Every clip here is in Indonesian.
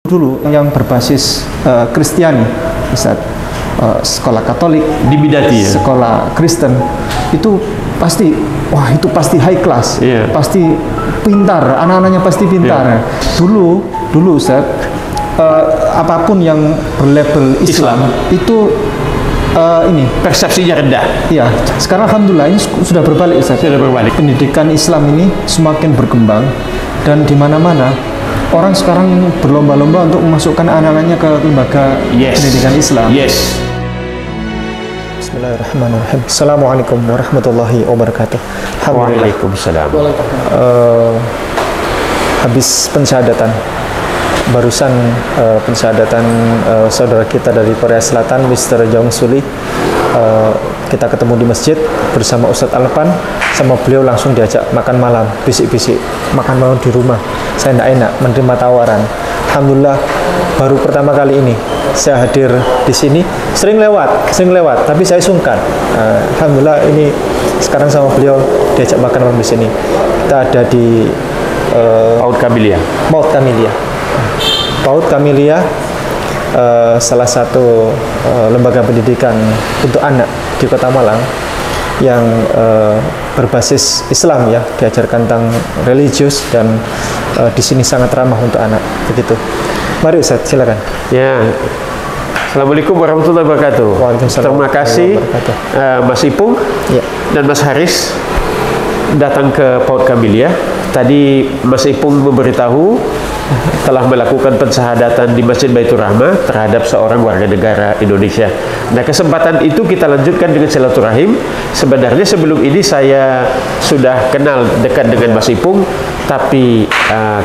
dulu yang berbasis Kristiani, Ustaz, sekolah Katolik, dibidati ya? Sekolah Kristen, itu pasti, wah itu pasti high class, pasti pintar, anak-anaknya pasti pintar. Dulu Ustaz, apapun yang berlabel Islam. Itu ini persepsinya rendah. Iya, sekarang alhamdulillah ini sudah berbalik, Ustaz. Sudah berbalik. Pendidikan Islam ini semakin berkembang dan di mana-mana orang sekarang berlomba-lomba untuk memasukkan anak-anaknya ke lembaga pendidikan Islam. Bismillahirrahmanirrahim. Assalamualaikum warahmatullahi wabarakatuh. Waalaikumsalam. Habis pensyahadatan barusan, pensyahadatan saudara kita dari Korea Selatan, Mr. Jong Suli, kita ketemu di masjid bersama Ustadz Alpan, sama beliau langsung diajak makan malam, bisik-bisik makan malam di rumah. Saya tidak enak menerima tawaran. Alhamdulillah baru pertama kali ini saya hadir di sini. Sering lewat, tapi saya sungkan. Alhamdulillah ini sekarang sama beliau diajak makan malam di sini. Kita ada di PAUD Camellia, salah satu lembaga pendidikan untuk anak di Kota Malang yang berbasis Islam ya, diajarkan tentang religius dan di sini sangat ramah untuk anak, begitu. Mari Ustaz, silakan. Ya. Assalamualaikum warahmatullahi wabarakatuh. Terima kasih Mas Ipung dan Mas Haris datang ke PAUD Camellia. Tadi Mas Ipung memberitahu telah melakukan pensyahadatan di Masjid Baitur Rahmah terhadap seorang warga negara Indonesia. Nah, kesempatan itu kita lanjutkan dengan silaturahim. Sebenarnya sebelum ini saya sudah kenal dekat dengan Mas Ipung, tapi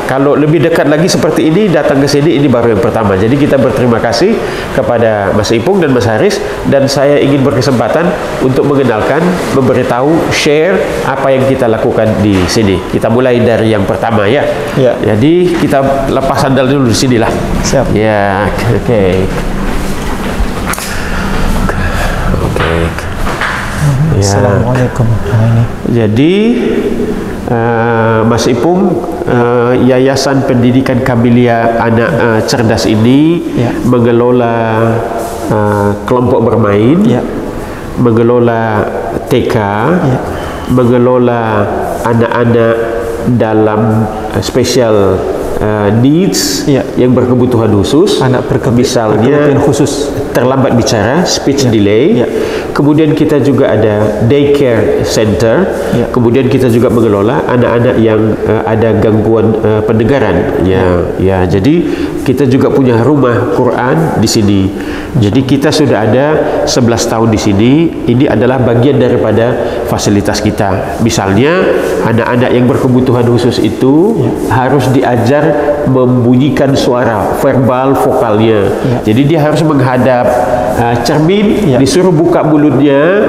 kalau lebih dekat lagi seperti ini, datang ke sini, ini baru yang pertama. Jadi kita berterima kasih kepada Mas Ipung dan Mas Haris, dan saya ingin berkesempatan untuk mengenalkan, memberitahu, share apa yang kita lakukan di sini. Kita mulai dari yang pertama ya. Jadi kita lepas sandal dulu di sini lah. Siap. Ya, oke. Assalamualaikum. Jadi Mas Ipung, Yayasan Pendidikan Camellia Anak Cerdas ini mengelola kelompok bermain, mengelola TK, mengelola anak-anak dalam special needs yang berkebutuhan khusus, misalnya khusus, terlambat bicara, speech delay. Kemudian kita juga ada daycare center. Kemudian kita juga mengelola anak-anak yang ada gangguan pendengaran. Jadi kita juga punya rumah Quran di sini. Jadi kita sudah ada 11 tahun di sini. Ini adalah bagian daripada fasilitas kita. Misalnya anak-anak yang berkebutuhan khusus itu harus diajar membunyikan suara verbal vokalnya. Jadi dia harus menghadap cermin, disuruh buka mulutnya,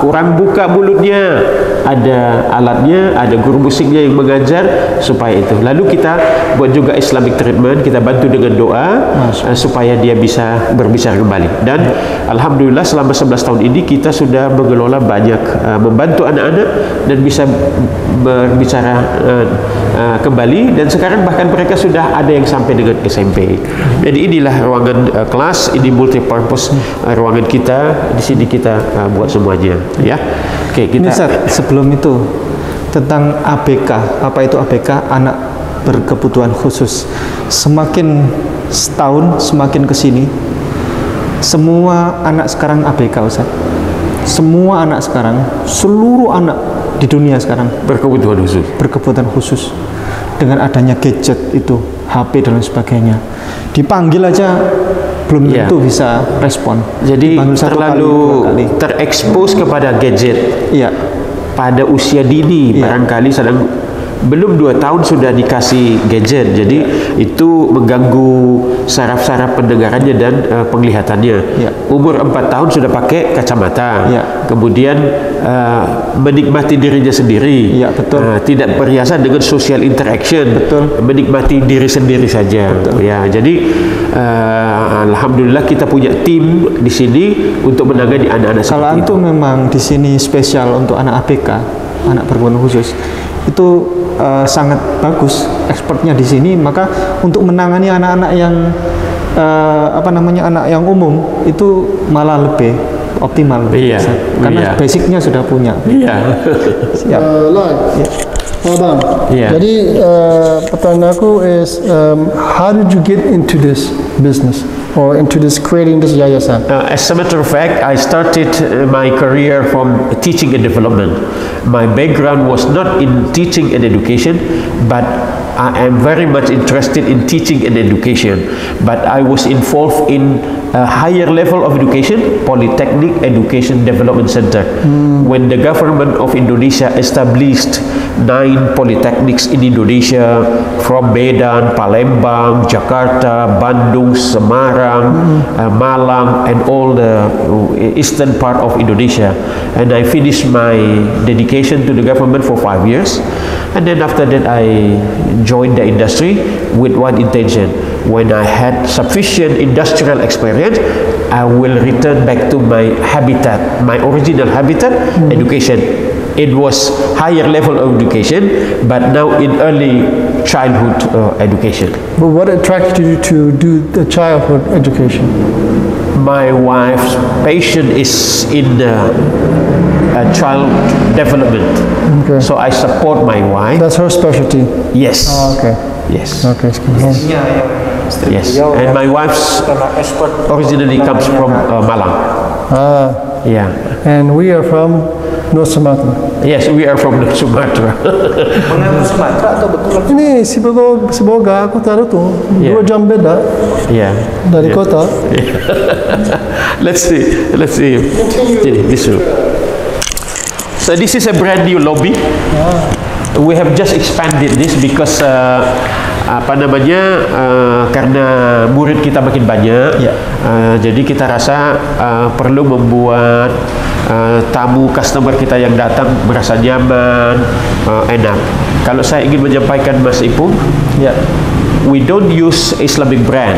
kurang buka mulutnya. Ada alatnya, ada guru musiknya yang mengajar supaya itu. Lalu kita buat juga Islamic treatment, kita bantu dengan doa supaya dia bisa berbicara kembali. Dan alhamdulillah selama 11 tahun ini kita sudah mengelola banyak, membantu anak-anak dan bisa berbicara kembali, dan sekarang bahkan mereka sudah ada yang sampai dengan SMP. Jadi inilah ruangan kelas, ini multipurpose ruangan kita. Di sini kita buat semuanya ya. Oke, kita sebelum itu tentang ABK. Apa itu ABK? Anak berkebutuhan khusus. Semakin setahun semakin kesini, semua anak sekarang ABK, Ustaz. Semua anak sekarang, seluruh anak di dunia sekarang berkebutuhan khusus. Dengan adanya gadget itu, HP dan lain sebagainya, dipanggil aja belum tentu bisa respon. Jadi terlalu terekspos kepada gadget pada usia dini. Barangkali sedang belum 2 tahun sudah dikasih gadget, jadi itu mengganggu saraf-saraf pendengarannya dan penglihatannya. Umur 4 tahun sudah pakai kacamata, kemudian menikmati dirinya sendiri, tidak berhiasan dengan social interaction, menikmati diri sendiri saja. Jadi alhamdulillah kita punya tim di sini untuk menangani anak-anak seperti itu. Kalau antum memang di sini spesial untuk anak ABK, anak berkebutuhan khusus, itu sangat bagus, expertnya di sini, maka untuk menangani anak-anak yang anak yang umum itu malah lebih optimal. Iya. Karena basicnya sudah punya. Iya. Siap. Yeah. Jadi pertanyaan aku is how did you get into this business or into this creating this yayasan? As a matter of fact, I started my career from teaching and development. My background was not in teaching and education, but I am very much interested in teaching and education. But I was involved in a higher level of education, Polytechnic Education Development Center. When the government of Indonesia established 9 polytechnics in Indonesia, from Medan, Palembang, Jakarta, Bandung, Semarang, Malang, and all the eastern part of Indonesia. And I finished my dedication to the government for 5 years. And then after that I joined the industry with one intention. When I had sufficient industrial experience, I will return back to my habitat, my original habitat, education. It was higher level of education, but now in early childhood education. But what attracted you to do the childhood education? My wife's passion is in child development. Okay. So I support my wife. That's her specialty. Yes. Oh, okay. Yes. Okay. Yes. And my wife's originally comes from Malang. Yeah. And we are from North Sumatra. Yes, we are from Sumatra. Ini semoga aku taruh tuh 2 jam beda dari kota. Let's see. This room. So this is a brand new lobby. We have just expanded this because karena murid kita makin banyak, jadi kita rasa perlu membuat tamu customer kita yang datang merasa nyaman, enak. Kalau saya ingin menyampaikan Mas Ipung, we don't use Islamic brand,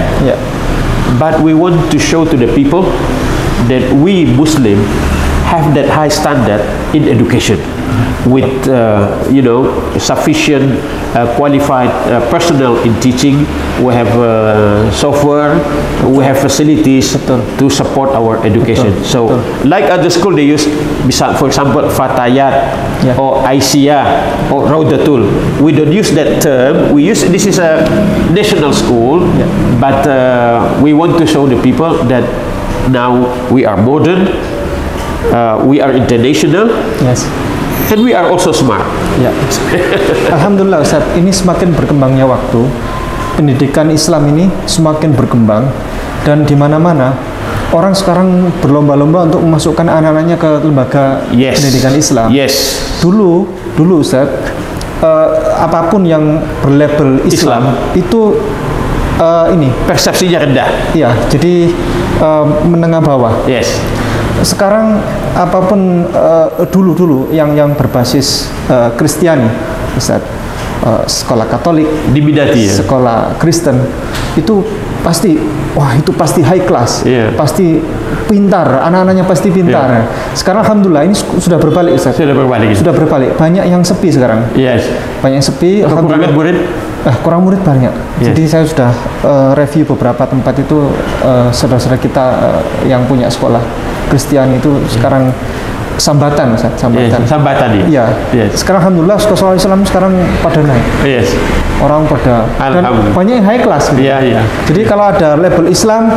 but we want to show to the people that we Muslim have that high standard in education with sufficient qualified personnel in teaching. We have software, we have facilities to support our education. So like other school they use, for example Fatayat or Aisyah or Raudatul. We don't use that term. We use, this is a national school, but we want to show the people that now we are modern, we are international, and we are also smart. Alhamdulillah Ustaz, ini semakin berkembangnya waktu, pendidikan Islam ini semakin berkembang, dan di mana-mana orang sekarang berlomba-lomba untuk memasukkan anak-anaknya ke lembaga pendidikan Islam. Dulu Ustaz, apapun yang berlabel Islam itu ini persepsinya rendah. Jadi menengah bawah. Sekarang apapun dulu yang berbasis Kristiani, Ustaz, sekolah Katolik, diminati, sekolah Kristen, itu pasti, itu pasti high class, pasti pintar, anak-anaknya pasti pintar. Sekarang alhamdulillah ini sudah berbalik, Ustaz. Sudah berbalik. Banyak yang sepi sekarang. Banyak yang sepi. Kekurangan murid. Kurang murid banyak. Jadi saya sudah review beberapa tempat itu, saudara-saudara kita yang punya sekolah Kristen itu sekarang sambatan, Ustaz, sambatan. Sekarang alhamdulillah sekolah Islam sekarang pada naik. Orang pada, dan banyak yang high class. Jadi kalau ada label Islam,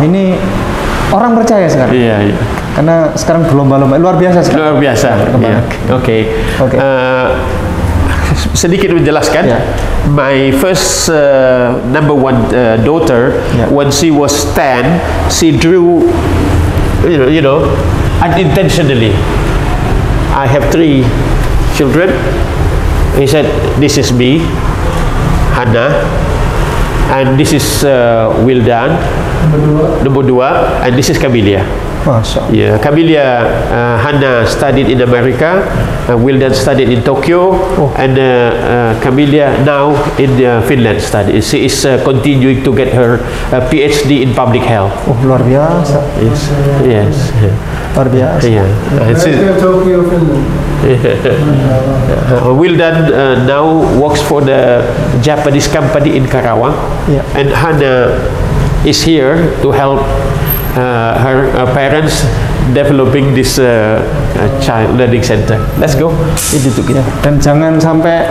ini orang percaya sekarang. Karena sekarang berlomba-lomba luar biasa sekarang. Luar biasa. Oke. Sedikit menjelaskan, my first number one daughter, when she was 10, she drew, unintentionally. I have 3 children. He said, "This is me, Hannah, and this is Wildan, number 2, and this is Camelia." Masya Allah. Yeah, Camelia Hannah studied in America, Wildan studied in Tokyo, and Camelia now in Finland studied. She is continuing to get her PhD in public health. Oh, luar biasa. Yes. Luar biasa. Yeah. Tokyo, Finland. Wildan now works for the Japanese company in Karawang, and Hannah is here to help her parents developing this child learning center. Let's go. Itu tuh kita. Dan jangan sampai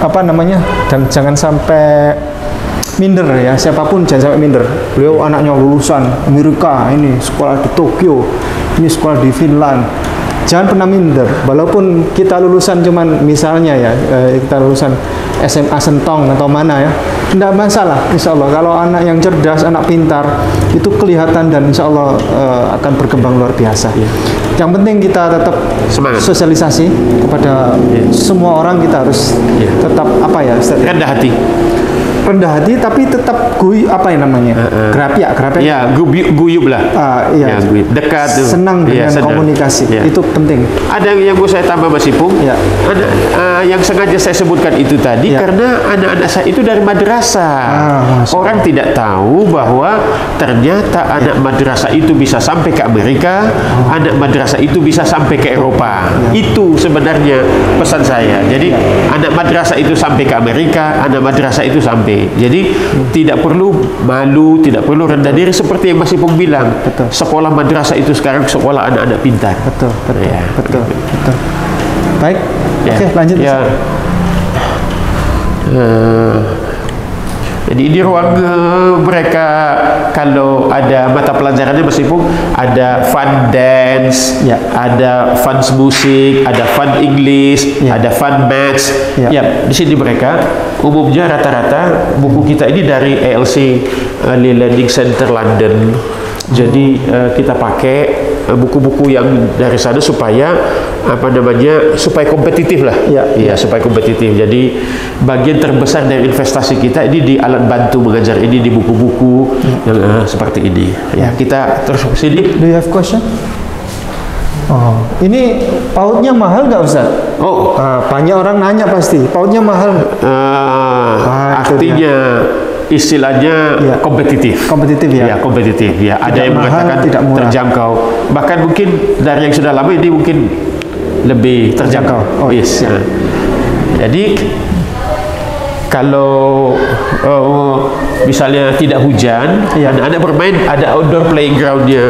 dan jangan sampai minder ya, siapapun jangan sampai minder. Beliau anaknya lulusan Amerika, ini sekolah di Tokyo, ini sekolah di Finland. Jangan pernah minder, walaupun kita lulusan cuman misalnya ya, kita lulusan SMA Sentong atau mana ya, tidak masalah. Insya Allah kalau anak yang cerdas, anak pintar itu kelihatan dan insya Allah akan berkembang luar biasa. Yang penting kita tetap semangat, sosialisasi kepada semua orang. Kita harus tetap rendah hati tapi tetap gerapiak ya, guyup lah, guyup, dekat, senang dengan komunikasi, itu penting. Ada yang mau saya tambah Mas Ipung, yang sengaja saya sebutkan itu tadi karena anak-anak saya itu dari madrasah. Orang tidak tahu bahwa ternyata anak madrasah itu bisa sampai ke Amerika, anak madrasah itu bisa sampai ke Eropa. Itu sebenarnya pesan saya. Jadi anak madrasah itu sampai ke Amerika, anak madrasah itu sampai. Jadi tidak perlu malu, tidak perlu rendah diri seperti yang Mas Ipung bilang. Betul. Sekolah madrasah itu sekarang sekolah anak-anak pintar. Betul. Baik. Oke, lanjut. Jadi di ruang mereka kalau ada mata pelajarannya Mas Ipung, ada fun dance, ada fun musik, ada fun English, ada fun maths. Di sini mereka umumnya rata-rata buku kita ini dari ALC Learning Center London. Jadi kita pakai buku-buku yang dari sana supaya supaya kompetitif lah. Supaya kompetitif. Jadi bagian terbesar dari investasi kita ini di alat bantu mengajar ini, di buku-buku yang seperti ini. Kita terus sini. Do you have question? Ini pautnya mahal nggak Ustaz? Banyak orang nanya pasti. Pautnya mahal nggak? Artinya istilahnya kompetitif. Kompetitif ya. Kompetitif ya. Ada yang mengatakan terjangkau. Bahkan mungkin dari yang sudah lama ini mungkin lebih terjangkau. Jadi kalau misalnya tidak hujan, anak-anak bermain, ada outdoor playground-nya.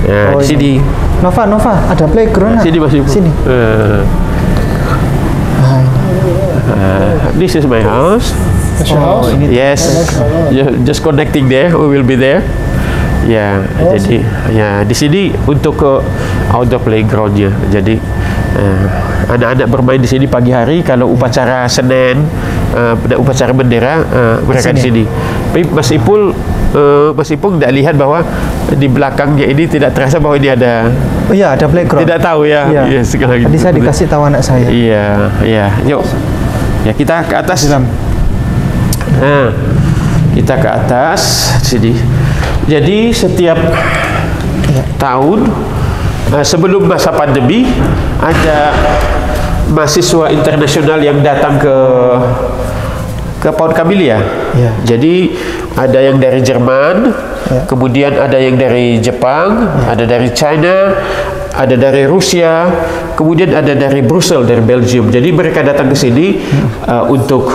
Di sini. Nova, ada playground. Sini Mas Ibu. Sini. This is my house. Yes, just connecting there. We will be there. Jadi di sini untuk outdoor playground-nya. Jadi anak-anak bermain di sini pagi hari. Kalau upacara Senin, upacara bendera, mereka di sini. Tapi Mas Ipung tidak lihat bahwa di belakangnya ini tidak terasa bahwa ini ada. Ada playground. Tidak tahu ya. Sekali lagi. Tadi saya dikasih tahu anak saya. Yuk. Kita ke atas. Kita ke atas sini. Jadi setiap tahun sebelum masa pandemi ada mahasiswa internasional yang datang ke PAUD Camelia. Jadi ada yang dari Jerman, kemudian ada yang dari Jepang, ada dari China, ada dari Rusia, kemudian ada dari Brussels, dari Belgium. Jadi mereka datang ke sini untuk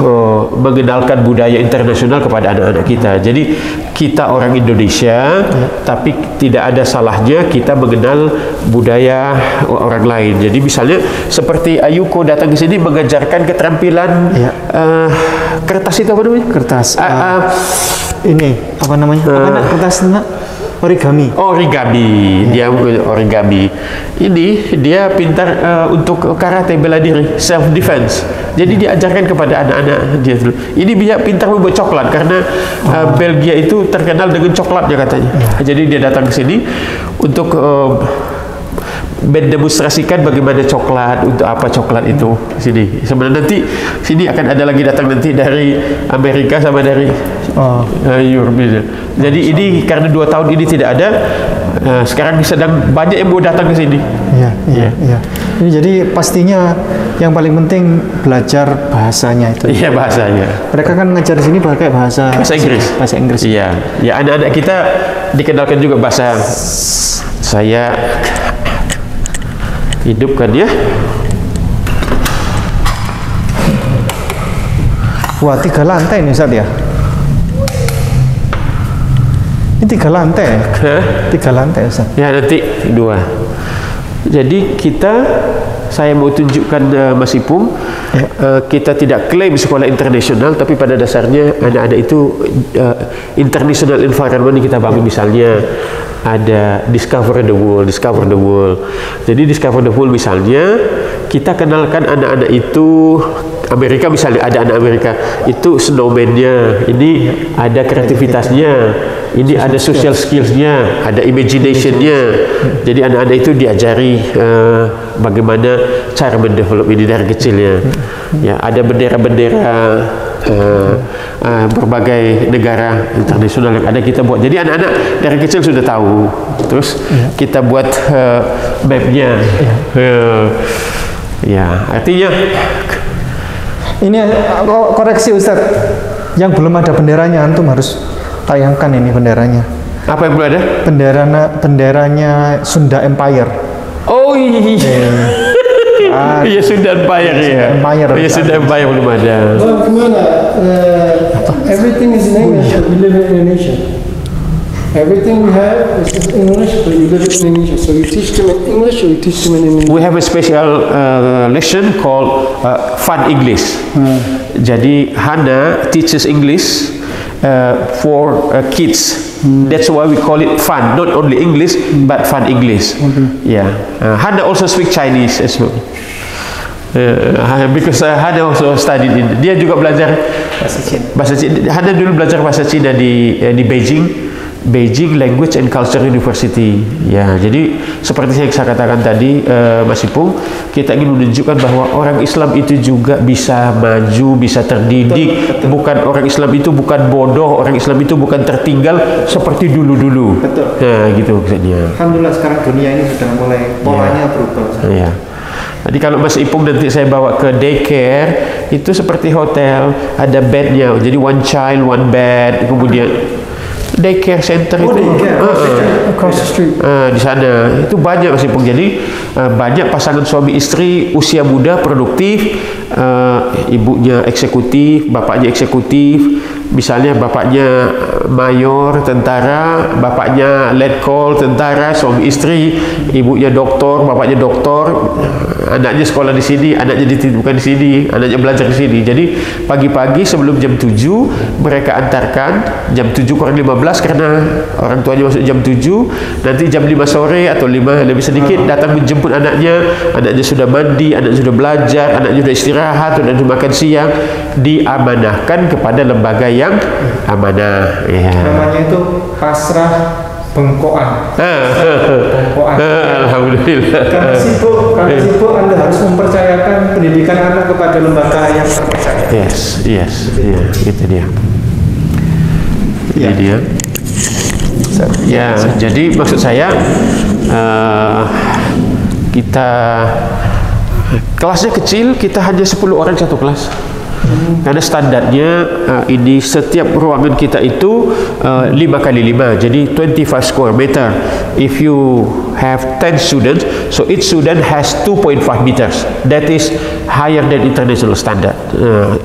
mengenalkan budaya internasional kepada anak-anak kita. Jadi kita orang Indonesia, tapi tidak ada salahnya kita mengenal budaya orang lain. Jadi misalnya seperti Ayuko datang ke sini mengajarkan keterampilan kertas itu apa namanya? Kertas. Ini apa namanya? Kertas origami. Origami. Dia origami. Ini dia pintar untuk karate, bela diri, self defense. Jadi diajarkan kepada anak-anak dia dulu. Ini dia pintar membuat coklat karena Belgia itu terkenal dengan coklatnya katanya. Jadi dia datang ke sini untuk mendemonstrasikan bagaimana coklat, untuk apa coklat itu sini. Sebenarnya nanti sini akan ada lagi datang nanti dari Amerika sama dari Eropa. Jadi ini karena 2 tahun ini tidak ada, sekarang sedang banyak yang mau datang ke sini. Iya. Ini jadi pastinya yang paling penting belajar bahasanya itu. Iya, bahasanya. Mereka kan ngajar di sini pakai bahasa Inggris. Bahasa Inggris. Iya, ya anak-anak kita dikenalkan juga bahasa. Saya hidupkan ya. Wah, 3 lantai nih Ustaz ya. Ini 3 lantai. 3 lantai Ustaz. Ya, nanti 2. Jadi saya mau tunjukkan Mas Ipung, kita tidak klaim sekolah internasional, tapi pada dasarnya anak-anak itu international environment yang kita bangun. Misalnya ada discover the world. Jadi discover the world misalnya kita kenalkan anak-anak itu Amerika, misalnya ada anak Amerika itu snowman-nya, ini ada kreativitasnya, ini ada social skills-nya, ada imagination-nya. Jadi anak-anak itu diajari bagaimana cara mendevelop ini dari kecilnya. Ya, ada bendera-bendera berbagai negara internasional yang ada kita buat. Jadi anak-anak dari kecil sudah tahu. Terus kita buat map-nya. Ya, artinya ini koreksi Ustaz, yang belum ada benderanya, antum harus tayangkan ini benderanya. Apa yang belum ada? Benderanya Sunda Empire. Oh iya. Iya, Sunda Empire ya. Iya, Sunda Empire belum ada. Kemana? Everything is in English, but we live in Indonesia. Everything we have is in English, but you live in Indonesia. So you teach them in English or you teach them in Indonesia? We have a special lesson called Fun English. Jadi Hana teaches English for kids. That's why we call it fun, not only English but fun English. Yeah. Hana also speak Chinese as well. Because Hana also studied in. Dia juga belajar bahasa Cina. Hana dulu belajar bahasa Cina di Beijing Language and Culture University. Ya, jadi seperti yang saya katakan tadi, Mas Ipung, kita ingin menunjukkan bahwa orang Islam itu juga bisa maju, bisa terdidik. Betul. Bukan orang Islam itu bukan bodoh, orang Islam itu bukan tertinggal seperti dulu-dulu. Betul. Nah, gitu maksudnya. Alhamdulillah sekarang dunia ini sudah mulai polanya berubah. Iya. Jadi kalau Mas Ipung nanti saya bawa ke daycare, itu seperti hotel, ada bednya. Jadi one child, one bed, kemudian daycare center itu Across the street. di sana itu banyak Mas Ipung. Jadi banyak pasangan suami istri usia muda produktif, ibunya eksekutif, bapaknya eksekutif. Misalnya bapaknya mayor tentara, bapaknya letkol tentara, suami istri, ibunya doktor, bapaknya doktor, anaknya sekolah di sini, anaknya dititipkan di sini, anaknya belajar di sini. Jadi pagi-pagi sebelum jam 7 mereka antarkan, jam 7 kurang 15 karena orang tuanya masuk jam 7, nanti jam 5 sore atau 5 lebih sedikit datang menjemput anaknya sudah mandi, anaknya sudah belajar, anaknya sudah istirahat, sudah makan siang, diamanahkan kepada lembaga yang amanah. Ya. Namanya itu pasrah bengkoan. Bengkoan. Alhamdulillah. Karena sibuk Anda harus mempercayakan pendidikan anak kepada lembaga yang terpercaya. Yes, ya, itu dia. Ini dia. Ya, jadi maksud saya kita kelasnya kecil, kita hanya 10 orang satu kelas. Karena standarnya ini setiap ruangan kita itu 5 kali 5, jadi 25 square meter. If you have 10 students, so each student has 2.5 meters. That is higher than international standard.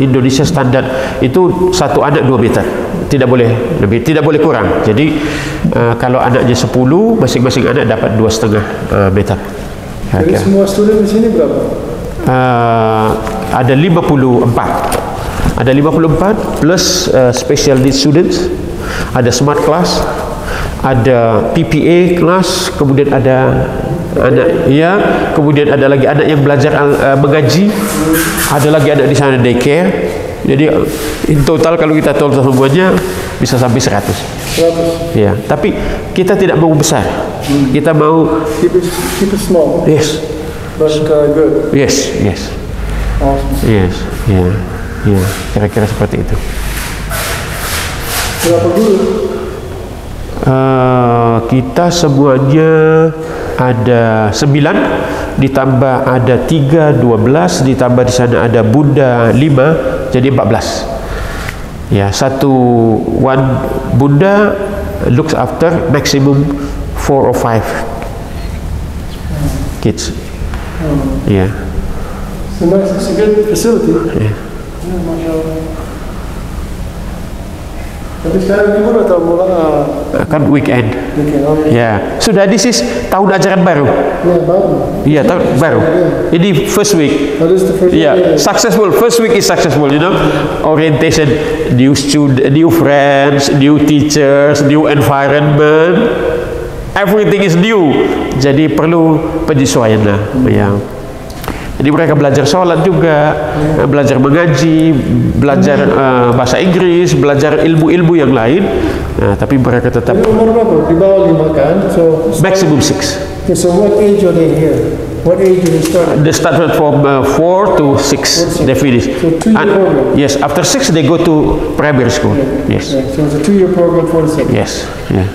Indonesia standard itu satu anak 2 meter, tidak boleh lebih, tidak boleh kurang. Jadi kalau anaknya 10, masing-masing anak dapat 2,5 meter. Jadi semua student di sini berapa? Ada 54 plus special needs students, ada smart class, ada PPA class, kemudian ada anak kemudian ada lagi anak yang belajar mengaji, ada lagi anak di sana daycare. Jadi in total kalau kita total semuanya bisa sampai 100. Ya, tapi kita tidak mau besar. Kita mau keep it small. Yes. But good. Yes. Awesome. Yes. Ya, kira-kira seperti itu. Berapa guru? kita semuanya ada 9, ditambah ada 3, 12, ditambah di sana ada Bunda 5, jadi 14. Ya, one Bunda looks after maximum 4 or 5 kids. Yeah. So nice, it's a good facility. Yeah. Masya Allah. Tapi sekarang libur atau mulai? Kan weekend. Ya, sudah this is tahun ajaran baru. Ya, baru. Iya, tahun baru. Ini first week. Yeah, successful. First week is successful, you know. Orientation, new student, new friends, new teachers, new environment. Everything is new. Jadi perlu penyesuaian lah. Ya. Jadi mereka belajar sholat juga, belajar mengaji, belajar bahasa Inggris, belajar ilmu-ilmu yang lain. Nah, tapi mereka tetap. Umur berapa? Di bawah 5 kan? So maximum 6. Okay, so what age are they here? What age do they start? They started from 4 to 6. They finish. So 2-year program. Yes, after 6 they go to primary school. Yeah. Yes. Yeah. So it's a 2-year program, 4 to 6. Yes. Yeah.